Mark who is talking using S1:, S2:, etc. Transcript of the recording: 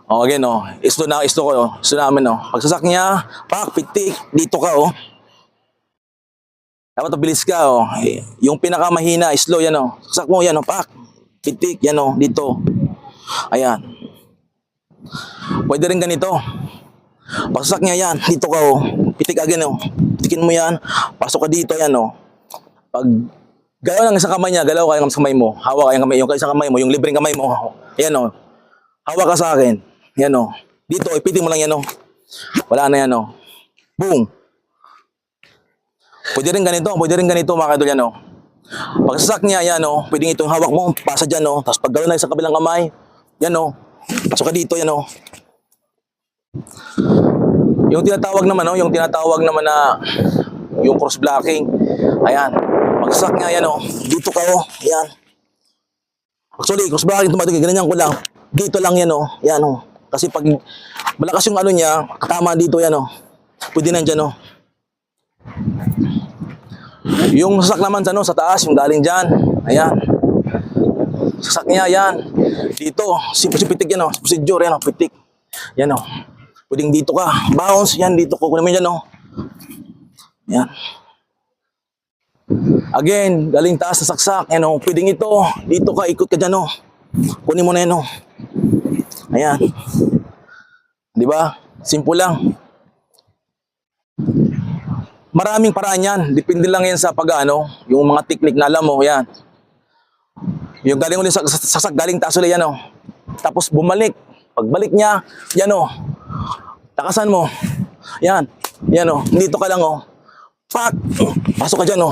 S1: O, again, oh. Isto ko, oh. Isto namin, oh. Pagsasak niya, pak, pitik, dito ka, oh. Dapat mabilis ka, oh. Yung pinakamahina, slow, yan, oh. Sasak mo, yan, oh, pak, pitik, yan, oh, dito. Ayan. Pwede rin ganito. Pagsasak niya, yan, dito ka, oh. Pitik again, oh. Pitikin mo yan, pasok ka dito, yan, oh. Pag galaw ng isang kamay niya, galaw ka ng isang kamay mo. Hawak ka yung kamay, yung isang kamay mo, yung libreng kamay mo. Ayan, oh. Hawak ka sa akin. Yan, oh. Dito, ipiting mo lang yan, oh. Wala na yan, oh. Boom. Pwede rin ganito, mga kadol, yan, oh. Pagsasak niya, yan, oh. Pwedeng itong hawak mo, pasa dyan, oh. Tapos pag galaw na sa kabilang kamay, yan, oh. Pasok ka dito, yan, oh. Yung tinatawag naman na yung cross blocking. Ayan. Pagsasak niya, yan, oh. Dito ka, oh. Yan. Actually, cross blocking, tumatugin, ganyan ko lang. Dito lang yan, oh. Yan, oh. Kasi pag malakas yung ano niya, katama dito, yan, oh. Pwede na dyan, oh. Yung sasak naman sa taas, yung galing dyan. Ayan. Sasak niya, yan. Dito, pitik yan, oh. Procedure, yan, oh. Pitik. Yan, oh. Pwedeng dito ka. Bounce, yan, dito ko. Kunin mo yan, oh. Yan. Again, galing taas na saksak. Yan, oh. Pwedeng ito. Dito ka, ikot ka dyan, oh. Kunin mo na yan, oh. Ayan. Di ba? Simple lang. Maraming paraan yan. Depende lang yan sa yung mga technique na alam mo, yan. Yung galing ulit sasak, galing taas ulit, yan, oh. Tapos bumalik. Pagbalik niya, yan, oh. Takasan mo. Yan. Yan, oh. Dito ka lang, oh. Pak! Pasok ka dyan, oh.